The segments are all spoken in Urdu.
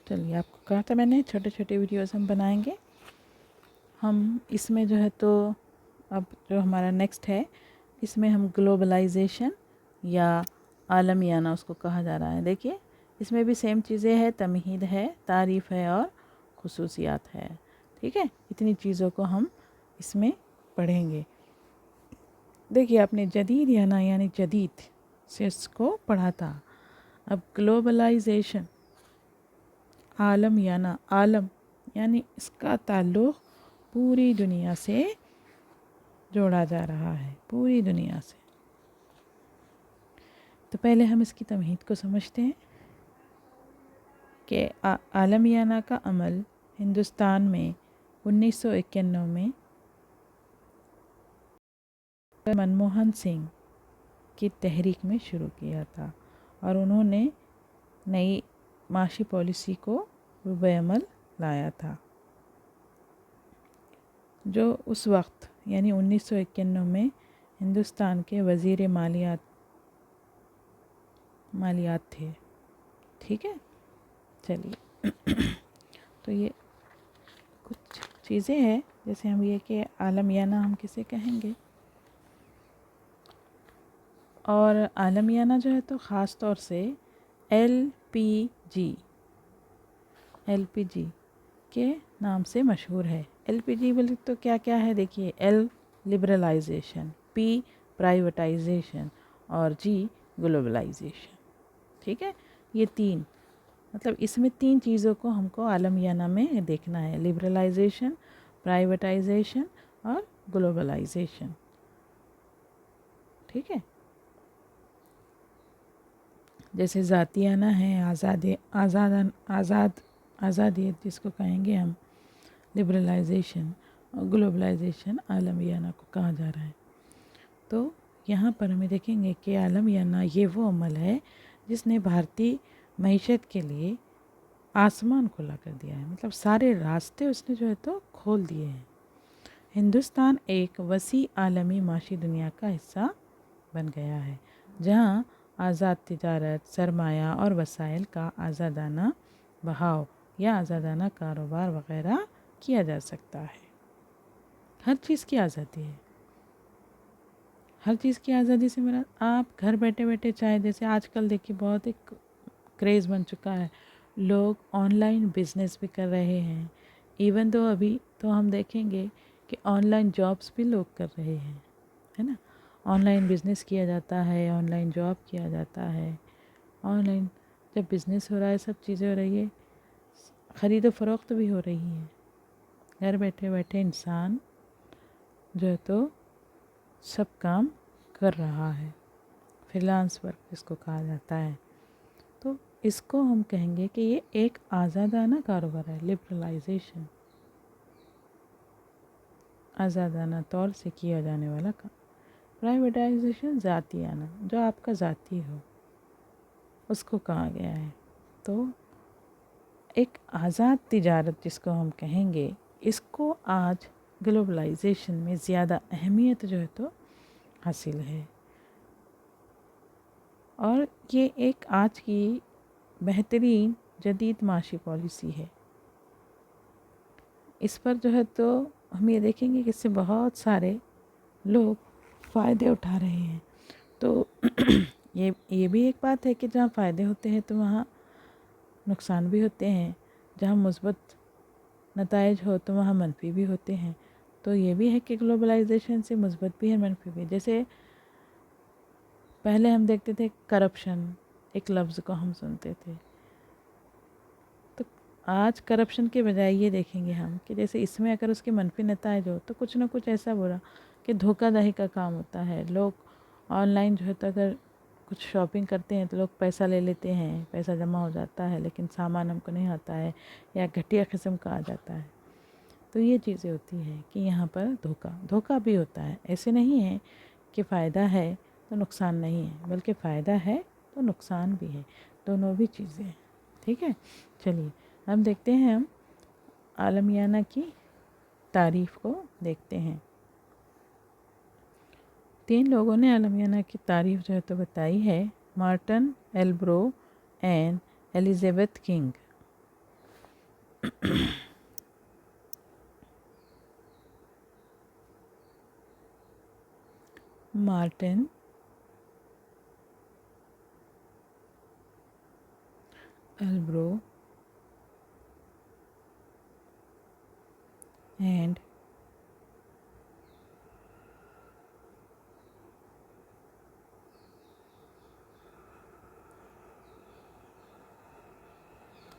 چلیے، آپ کو کہا تھا میں نے چھوٹے چھوٹے ویڈیوز ہم بنائیں گے. ہم اس میں جو ہے تو اب جو ہمارا نیکسٹ ہے، اس میں ہم گلوبلائزیشن یا عالمیانہ اس کو کہا جا رہا ہے. دیکھیے اس میں بھی سیم چیزیں ہے، تمہید ہے، تعریف ہے اور خصوصیات ہے. ٹھیک ہے، اتنی چیزوں کو ہم اس میں پڑھیں گے. دیکھیے آپ نے جدید یعنی جدید سے اس کو پڑھا تھا. اب گلوبلائزیشن، عالم یعنی اس کا تعلق پوری دنیا سے جوڑا جا رہا ہے، پوری دنیا سے. تو پہلے ہم اس کی تمہید کو سمجھتے ہیں کہ عالمیانہ کا عمل ہندوستان میں 1991 میں منموہن سنگھ کی تحریک میں شروع کیا تھا، اور انہوں نے نئی معاشی پالیسی کو روبِ عمل لایا تھا، جو اس وقت یعنی 1991 میں ہندوستان کے وزیر مالیات تھے. ٹھیک ہے، چلیے. تو یہ کچھ چیزیں ہیں، جیسے ہم یہ کہ عالمیانہ ہم کسے کہیں گے. اور عالمیانہ جو ہے تو خاص طور سے LPG کے نام سے مشہور ہے. LPG بولے تو کیا کیا ہے، دیکھیے L لبرلائزیشن، P پرائیویٹائزیشن اور G گلوبلائزیشن. ٹھیک ہے، یہ تین، مطلب اس میں تین چیزوں کو ہم کو عالمیانہ میں دیکھنا ہے: لبرلائزیشن، پرائیویٹائزیشن اور گلوبلائزیشن. ٹھیک ہے، جیسے ذاتیانہ ہے، آزادیت جس کو کہیں گے ہم، لبرلائزیشن اور گلوبلائزیشن عالمیانہ کو کہا جا رہا ہے. تو یہاں پر ہمیں دیکھیں گے کہ عالمیانہ یہ وہ عمل ہے جس نے بھارتی معیشت کے لیے آسمان کھلا کر دیا ہے، مطلب سارے راستے اس نے جو ہے تو کھول دیے ہیں. ہندوستان ایک وسیع عالمی معاشی دنیا کا حصہ بن گیا ہے، جہاں آزاد تجارت، سرمایہ اور وسائل کا آزادانہ بہاؤ یا آزادانہ کاروبار وغیرہ کیا جا سکتا ہے. ہر چیز کی آزادی ہے. ہر چیز کی آزادی سے مراد آپ گھر بیٹھے بیٹھے چاہے، جیسے آج کل دیکھیے بہت ایک کریز بن چکا ہے، لوگ آن لائن بزنس بھی کر رہے ہیں. ایون تو ابھی تو ہم دیکھیں گے کہ آن لائن جابس بھی لوگ کر رہے ہیں، ہے نا. آن لائن بزنس کیا جاتا ہے، آن لائن جاب کیا جاتا ہے. آن لائن جب بزنس ہو رہا ہے، سب چیزیں ہو رہی ہے، خرید و فروخت بھی ہو رہی ہے. گھر بیٹھے بیٹھے انسان جو ہے تو سب کام کر رہا ہے. فریلانس ورک اس کو کہا جاتا ہے. تو اس کو ہم کہیں گے کہ یہ ایک آزادانہ کاروبار ہے. لبرلائزیشن، آزادانہ طور سے کیا جانے والا کام. پرائیویٹائزیشن، ذاتیانہ، جو آپ کا ذاتی ہو اس کو کہا گیا ہے. تو ایک آزاد تجارت جس کو ہم کہیں گے، اس کو آج گلوبلائزیشن میں زیادہ اہمیت جو ہے تو حاصل ہے. اور یہ ایک آج کی بہترین جدید معاشی پالیسی ہے. اس پر جو ہے تو ہم یہ دیکھیں گے کہ اس سے بہت سارے لوگ فائدے اٹھا رہے ہیں. تو یہ بھی ایک بات ہے کہ جہاں فائدے ہوتے ہیں تو وہاں نقصان بھی ہوتے ہیں، جہاں مثبت نتائج ہو تو وہاں منفی بھی ہوتے ہیں. تو یہ بھی ہے کہ گلوبلائزیشن سے مثبت بھی ہے، منفی بھی. جیسے پہلے ہم دیکھتے تھے کرپشن، ایک لفظ کو ہم سنتے تھے. تو آج کرپشن کے بجائے یہ دیکھیں گے ہم کہ جیسے اس میں اگر اس کے منفی نتائج ہو تو کچھ نہ کچھ ایسا برا کہ دھوکہ دہی کا کام ہوتا ہے. لوگ آن لائن جو ہے تو اگر کچھ شاپنگ کرتے ہیں تو لوگ پیسہ لے لیتے ہیں، پیسہ جمع ہو جاتا ہے، لیکن سامان ہم کو نہیں آتا ہے یا گھٹیا قسم کا آ جاتا ہے. تو یہ چیزیں ہوتی ہیں کہ یہاں پر دھوکہ بھی ہوتا ہے. ایسے نہیں ہے کہ فائدہ ہے تو نقصان نہیں ہے، بلکہ فائدہ ہے تو نقصان بھی ہے، دونوں بھی چیزیں ہیں. ٹھیک ہے، چلیے ہم دیکھتے ہیں، ہم عالمیانہ کی تعریف کو دیکھتے ہیں. 3 لوگوں نے عالمیانہ کی تعریف جو ہے تو بتائی ہے: Martin Albro and Elizabeth King. Martin Albro and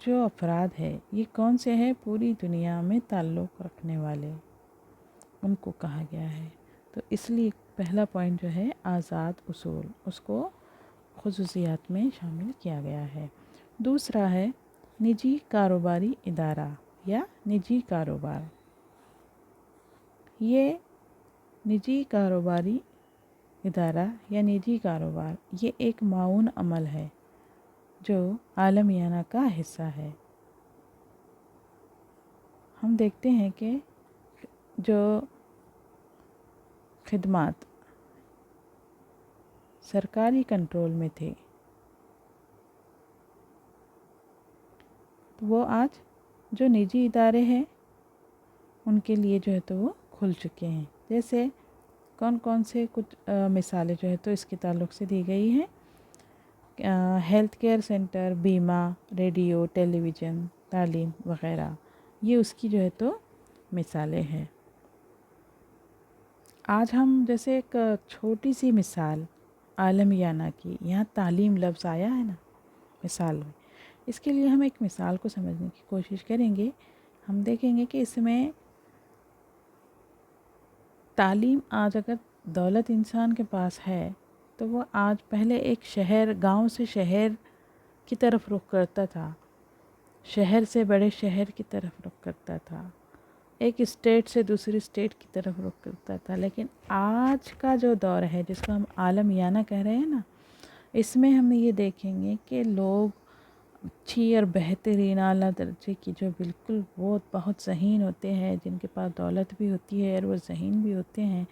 جو افراد ہے یہ کون سے ہیں؟ پوری دنیا میں تعلق رکھنے والے، ان کو کہا گیا ہے۔ تو اس لیے پہلا پوائنٹ جو ہے آزاد اصول، اس کو خصوصیات میں شامل کیا گیا ہے۔ دوسرا ہے نجی کاروباری ادارہ یا نجی کاروبار۔ یہ نجی کاروباری ادارہ یا نجی کاروبار یہ ایک معاون عمل ہے جو عالمیانہ کا حصہ ہے۔ ہم دیکھتے ہیں کہ جو خدمات سرکاری کنٹرول میں تھے وہ آج جو نجی ادارے ہیں ان کے لیے جو ہے تو وہ کھل چکے ہیں۔ جیسے کون کون سے کچھ مثالیں جو ہے تو اس کے تعلق سے دی گئی ہیں۔ ہیلتھ کیئر سینٹر، بیمہ، ریڈیو، ٹیلی ویژن، تعلیم وغیرہ، یہ اس کی جو ہے تو مثالیں ہیں۔ آج ہم جیسے ایک چھوٹی سی مثال عالمیانہ کی، یہاں تعلیم لفظ آیا ہے نا مثال میں، اس کے لیے ہم ایک مثال کو سمجھنے کی کوشش کریں گے۔ ہم دیکھیں گے کہ اس میں تعلیم آج اگر دولت انسان کے پاس ہے تو وہ آج پہلے ایک شہر، گاؤں سے شہر کی طرف رخ کرتا تھا، شہر سے بڑے شہر کی طرف رخ کرتا تھا، ایک اسٹیٹ سے دوسری اسٹیٹ کی طرف رخ کرتا تھا۔ لیکن آج کا جو دور ہے جس کو ہم عالمیانہ کہہ رہے ہیں نا، اس میں ہم یہ دیکھیں گے کہ لوگ اچھی اور بہترین اعلیٰ درجے کی جو بالکل وہ بہت ذہین ہوتے ہیں، جن کے پاس دولت بھی ہوتی ہے اور وہ ذہین بھی ہوتے ہیں،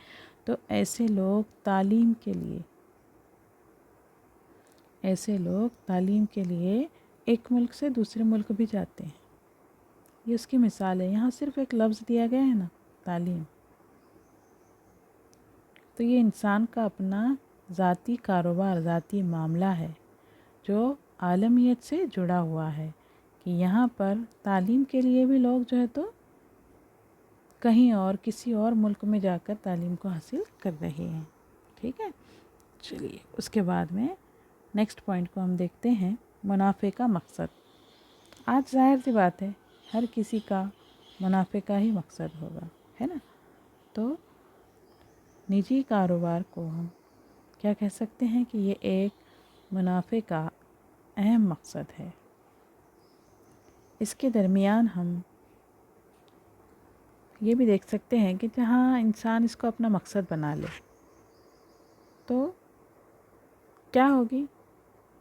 تو ایسے لوگ تعلیم کے لیے ایک ملک سے دوسرے ملک بھی جاتے ہیں۔ یہ اس کی مثال ہے۔ یہاں صرف ایک لفظ دیا گیا ہے نا، تعلیم، تو یہ انسان کا اپنا ذاتی کاروبار، ذاتی معاملہ ہے جو عالمیت سے جڑا ہوا ہے، کہ یہاں پر تعلیم کے لیے بھی لوگ جو ہے تو کہیں اور کسی اور ملک میں جا کر تعلیم کو حاصل کر رہے ہیں۔ ٹھیک ہے، چلیے اس کے بعد میں نیکسٹ پوائنٹ کو ہم دیکھتے ہیں، منافع کا مقصد۔ آج ظاہر سی بات ہے ہر کسی کا منافع کا ہی مقصد ہوگا، ہے نا؟ تو نجی کاروبار کو ہم کیا کہہ سکتے ہیں کہ یہ ایک منافع کا اہم مقصد ہے۔ اس کے درمیان ہم یہ بھی دیکھ سکتے ہیں کہ جہاں انسان اس کو اپنا مقصد بنا لے تو کیا ہوگی؟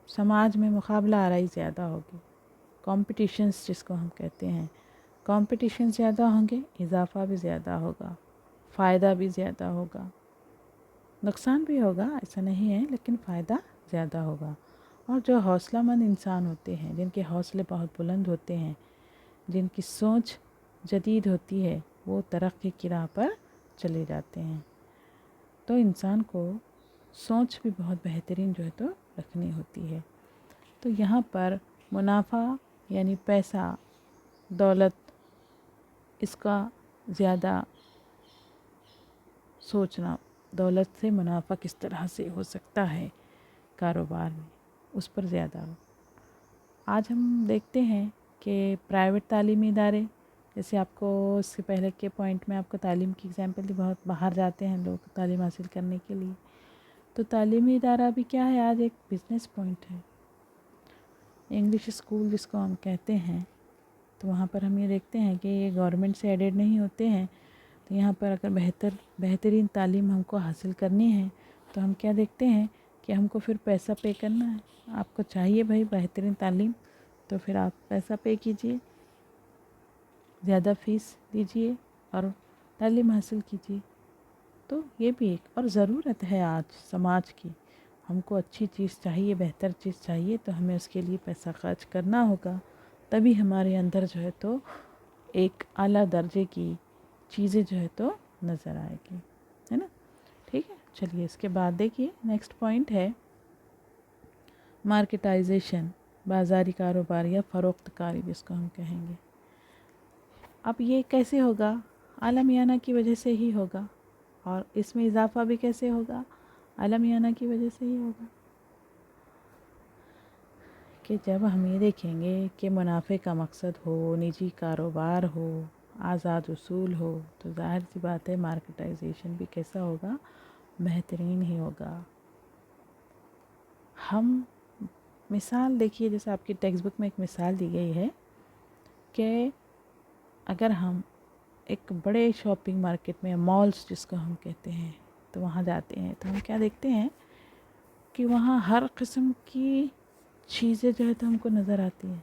سماج میں مقابلہ آرائی زیادہ ہوگی، کمپٹیشنز جس کو ہم کہتے ہیں، کمپٹیشن زیادہ ہوں گے، اضافہ بھی زیادہ ہوگا، فائدہ بھی زیادہ ہوگا، نقصان بھی ہوگا ایسا نہیں ہے، لیکن فائدہ زیادہ ہوگا۔ اور جو حوصلہ مند انسان ہوتے ہیں، جن کے حوصلے بہت بلند ہوتے ہیں، جن کی سوچ جدید ہوتی ہے، وہ ترقی کی راہ پر چلے جاتے ہیں۔ تو انسان کو سوچ بھی بہت بہترین جو ہے تو رکھنی ہوتی ہے۔ تو یہاں پر منافع یعنی پیسہ، دولت، اس کا زیادہ سوچنا، دولت سے منافع کس طرح سے ہو سکتا ہے کاروبار میں، اس پر زیادہ ہو۔ آج ہم دیکھتے ہیں کہ پرائیویٹ تعلیمی ادارے، جیسے آپ کو اس سے پہلے کے پوائنٹ میں آپ کو تعلیم کی اگزامپل دی، بہت باہر جاتے ہیں لوگ تعلیم حاصل کرنے کے لیے، تو تعلیمی ادارہ بھی کیا ہے؟ آج ایک بزنس پوائنٹ ہے۔ انگلش اسکول جس کو ہم کہتے ہیں، تو وہاں پر ہم یہ دیکھتے ہیں کہ یہ گورنمنٹ سے ایڈڈ نہیں ہوتے ہیں، تو یہاں پر اگر بہترین تعلیم ہم کو حاصل کرنی ہے تو ہم کیا دیکھتے ہیں کہ ہم کو پھر پیسہ پے کرنا ہے۔ آپ کو چاہیے بھائی بہترین تعلیم، تو پھر آپ پیسہ پے کیجئے، زیادہ فیس دیجئے اور تعلیم حاصل کیجئے۔ تو یہ بھی ایک اور ضرورت ہے آج سماج کی، ہم کو اچھی چیز چاہیے، بہتر چیز چاہیے، تو ہمیں اس کے لیے پیسہ خرچ کرنا ہوگا، تبھی ہمارے اندر جو ہے تو ایک اعلیٰ درجے کی چیزیں جو ہے تو نظر آئے گی، ہے نا؟ ٹھیک ہے، چلیے اس کے بعد دیکھیے نیکسٹ پوائنٹ ہے مارکیٹائزیشن، بازاری کاروبار یا فروخت کاری جس کو ہم کہیں گے۔ اب یہ کیسے ہوگا؟ عالمیانہ کی وجہ سے ہی ہوگا، اور اس میں اضافہ بھی کیسے ہوگا؟ عالمیانہ کی وجہ سے ہی ہوگا، کہ جب ہم یہ دیکھیں گے کہ منافع کا مقصد ہو، نجی کاروبار ہو، آزاد اصول ہو، تو ظاہر سی بات ہے مارکیٹائزیشن بھی کیسا ہوگا؟ بہترین ہی ہوگا۔ ہم مثال دیکھیے، جیسے آپ کی ٹیکسٹ بک میں ایک مثال دی گئی ہے کہ اگر ہم ایک بڑے شاپنگ مارکیٹ میں، مالز جس کو ہم کہتے ہیں، تو وہاں جاتے ہیں تو ہم کیا دیکھتے ہیں کہ وہاں ہر قسم کی چیزیں جو ہے تو ہم کو نظر آتی ہیں،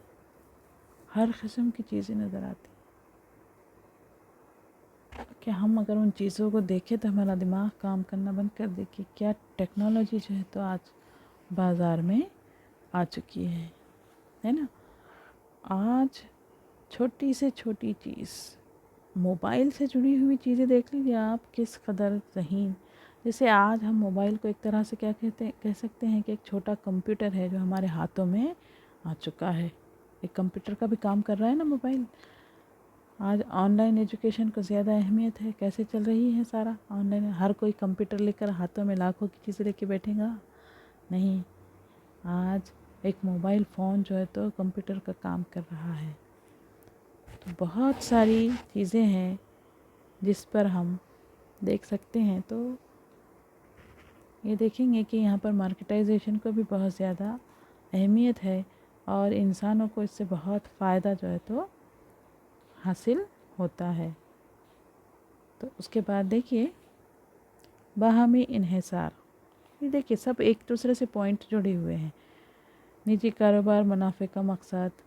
ہر قسم کی چیزیں نظر آتی ہیں کہ ہم اگر ان چیزوں کو دیکھیں تو ہمارا دماغ کام کرنا بند کر دے کہ کیا ٹیکنالوجی جو ہے تو آج بازار میں آ چکی ہے نا۔ آج چھوٹی سے چھوٹی چیز، موبائل سے جڑی ہوئی چیزیں دیکھ لیجیے آپ کس قدر ذہین۔ جیسے آج ہم موبائل کو ایک طرح سے کیا کہہ سکتے ہیں کہ ایک چھوٹا کمپیوٹر ہے جو ہمارے ہاتھوں میں آ چکا ہے۔ ایک کمپیوٹر کا بھی کام کر رہا ہے نا موبائل۔ آج آن لائن ایجوکیشن کو زیادہ اہمیت ہے، کیسے چل رہی ہے سارا آن لائن؟ ہر کوئی کمپیوٹر لے کر ہاتھوں میں لاکھوں کی چیزیں لے کے بیٹھے گا؟ نہیں، آج ایک موبائل فون جو ہے تو کمپیوٹر کا کام کر رہا ہے۔ تو بہت ساری چیزیں ہیں جس پر ہم دیکھ سکتے ہیں، تو یہ دیکھیں گے کہ یہاں پر مارکیٹائزیشن کو بھی بہت زیادہ اہمیت ہے اور انسانوں کو اس سے بہت فائدہ جو ہے تو حاصل ہوتا ہے۔ تو اس کے بعد دیکھیے باہمی انحصار، یہ دیکھیے سب ایک دوسرے سے پوائنٹ جڑے ہوئے ہیں۔ نجی کاروبار، منافع کا مقصد،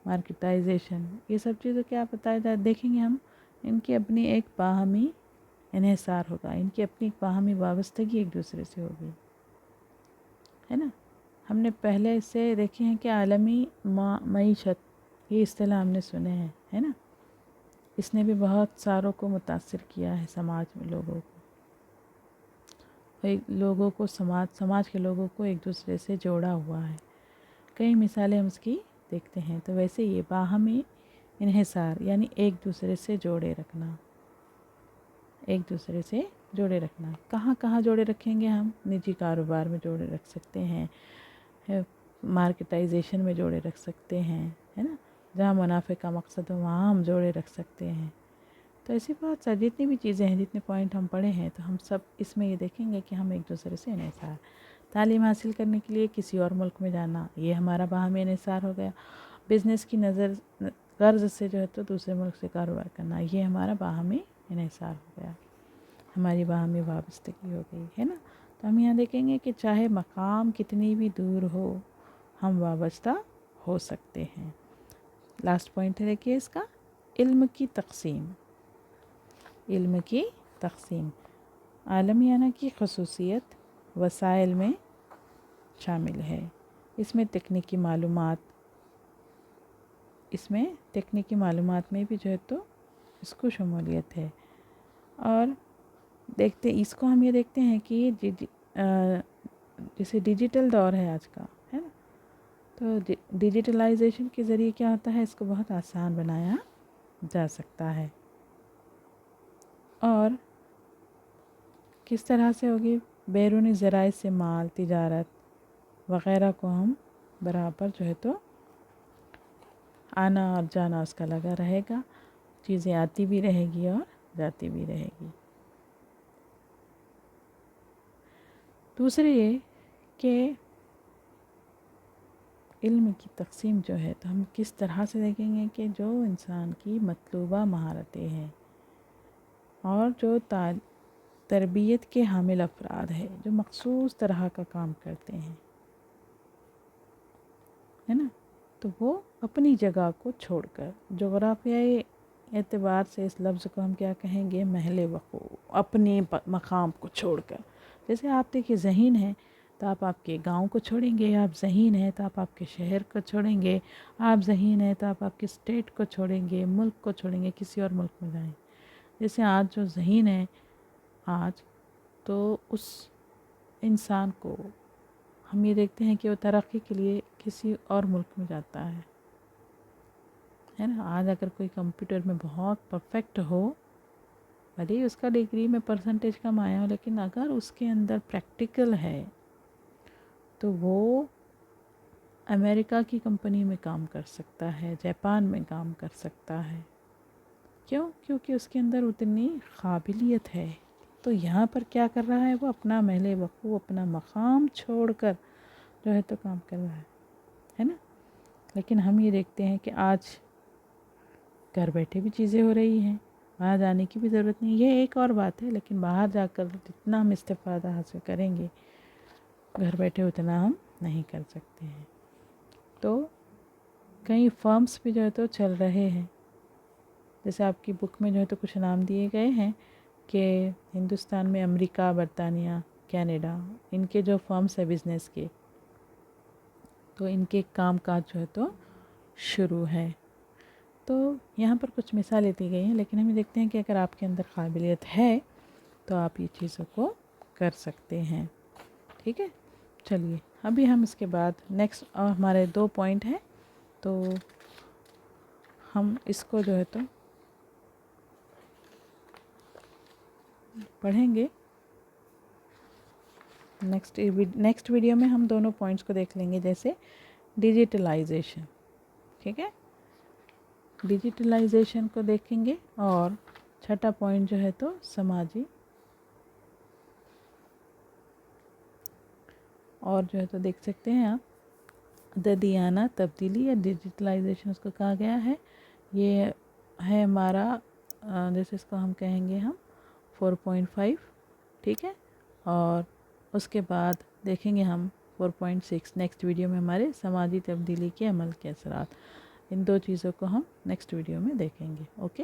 مارکیٹائزیشن، یہ سب چیزیں کیا بتایا دیکھیں گے ہم، ان کی اپنی ایک باہمی انحصار ہوگا، ان کی اپنی ایک باہمی وابستگی ایک دوسرے سے ہوگی، ہے نا۔ ہم نے پہلے اس سے دیکھے ہیں کہ عالمی معیشت، یہ اصطلاح ہم نے سنے ہیں، ہے نا۔ اس نے بھی بہت ساروں کو متاثر کیا ہے، سماج میں لوگوں کو سماج کے لوگوں کو ایک دوسرے سے جوڑا ہوا ہے۔ کئی مثالیں ہم اس کی دیکھتے ہیں۔ تو ویسے یہ باہمی انحصار یعنی ایک دوسرے سے جوڑے رکھنا، ایک دوسرے سے جوڑے رکھنا۔ کہاں کہاں جوڑے رکھیں گے ہم؟ نجی کاروبار میں جوڑے رکھ سکتے ہیں، مارکیٹائزیشن میں جوڑے رکھ سکتے ہیں، ہے نا۔ جہاں منافع کا مقصد ہو وہاں ہم جوڑے رکھ سکتے ہیں۔ تو ایسی بہت ساری جتنی بھی چیزیں ہیں، جتنے پوائنٹ ہم پڑھے ہیں، تو ہم سب اس میں یہ دیکھیں گے کہ ہم ایک دوسرے سے انحصار۔ تعلیم حاصل کرنے کے لیے کسی اور ملک میں جانا، یہ ہمارا باہمی انحصار ہو گیا۔ بزنس کی غرض سے جو ہے تو دوسرے ملک سے کاروبار کرنا، یہ ہمارا باہمی انحصار ہو گیا، ہماری باہمی وابستگی ہو گئی، ہے نا۔ تو ہم یہاں دیکھیں گے کہ چاہے مقام کتنی بھی دور ہو، ہم وابستہ ہو سکتے ہیں۔ لاسٹ پوائنٹ ہے دیکھیے اس کا، علم کی تقسیم۔ علم کی تقسیم عالمیانہ کی خصوصیت وسائل میں شامل ہے۔ اس میں تکنیکی معلومات میں بھی جو ہے تو اس کو شمولیت ہے۔ اور اس کو ہم یہ دیکھتے ہیں کہ جیسے ڈیجیٹل دور ہے آج کا، ہے نا، تو ڈیجیٹلائزیشن کے ذریعے کیا ہوتا ہے، اس کو بہت آسان بنایا جا سکتا ہے۔ اور کس طرح سے ہوگی؟ بیرونی ذرائع سے مال، تجارت وغیرہ کو ہم برابر جو ہے تو آنا اور جانا اس کا لگا رہے گا، چیزیں آتی بھی رہے گی اور جاتی بھی رہے گی۔ دوسرے یہ کہ علم کی تقسیم جو ہے تو ہم کس طرح سے دیکھیں گے کہ جو انسان کی مطلوبہ مہارتیں ہیں اور جو تربیت کے حامل افراد ہیں، جو مخصوص طرح کا کام کرتے ہیں، ہے نا، تو وہ اپنی جگہ کو چھوڑ کر، جغرافیائی اعتبار سے اس لفظ کو ہم کیا کہیں گے؟ محل وقوع، اپنے مقام کو چھوڑ کر۔ جیسے آپ دیکھیں ذہین ہیں تو آپ کے گاؤں کو چھوڑیں گے، آپ ذہین ہیں تو آپ کے شہر کو چھوڑیں گے، آپ ذہین ہیں تو آپ کے اسٹیٹ کو چھوڑیں گے، ملک کو چھوڑیں گے، کسی اور ملک میں جائیں۔ جیسے آج جو ذہین ہے آج، تو اس انسان کو ہم یہ دیکھتے ہیں کہ وہ ترقی کے لیے کسی اور ملک میں جاتا ہے نا۔ آج اگر کوئی کمپیوٹر میں بہت پرفیکٹ ہو، بھلے ہی اس کا ڈگری میں پرسنٹیج کم آیا ہو، لیکن اگر اس کے اندر پریکٹیکل ہے تو وہ امریکہ کی کمپنی میں کام کر سکتا ہے، جاپان میں کام کر سکتا ہے. کیوں؟ کیونکہ اس کے اندر اتنی قابلیت ہے. تو یہاں پر کیا کر رہا ہے؟ وہ اپنا محل وقوع، اپنا مقام چھوڑ کر جو ہے تو کام کر رہا ہے نا. لیکن ہم یہ دیکھتے ہیں کہ آج گھر بیٹھے بھی چیزیں ہو رہی ہیں، باہر جانے کی بھی ضرورت نہیں. یہ ایک اور بات ہے، لیکن باہر جا کر جتنا ہم استفادہ حاصل کریں گے گھر بیٹھے اتنا ہم نہیں کر سکتے ہیں. تو کئی فرمز بھی جو ہے تو چل رہے ہیں. جیسے آپ کی بک میں جو ہے تو کچھ نام دیے گئے ہیں کہ ہندوستان میں امریکہ، برطانیہ، کینیڈا، ان کے جو فرمز ہیں بزنس کے، تو ان کے کام کاج جو ہے تو شروع ہے. تو یہاں پر کچھ مثالیں دی گئی ہیں، لیکن ہم یہ دیکھتے ہیں کہ اگر آپ کے اندر قابلیت ہے تو آپ یہ چیزوں کو کر سکتے ہیں. ٹھیک ہے، چلیے ابھی ہم اس کے بعد نیکسٹ ہمارے 2 پوائنٹ ہیں، تو ہم اس کو جو ہے تو پڑھیں گے. نیکسٹ ویڈیو میں ہم دونوں پوائنٹس کو دیکھ لیں گے، جیسے ڈیجیٹلائزیشن. ٹھیک ہے، ڈیجیٹلائزیشن کو دیکھیں گے. اور چھٹا پوائنٹ جو ہے تو سماجی، اور جو ہے تو دیکھ سکتے ہیں آپ اددیانہ تبدیلی یا ڈیجیٹلائزیشن اس کو کہا گیا ہے. یہ ہے ہمارا جیسے اس کو ہم کہیں گے ہم 4.5. ٹھیک ہے، اور اس کے بعد دیکھیں گے ہم 4.6 نیکسٹ ویڈیو میں ہمارے سماجی تبدیلی کے عمل کے اثرات. ان 2 چیزوں کو ہم نیکسٹ ویڈیو میں دیکھیں گے. اوکے.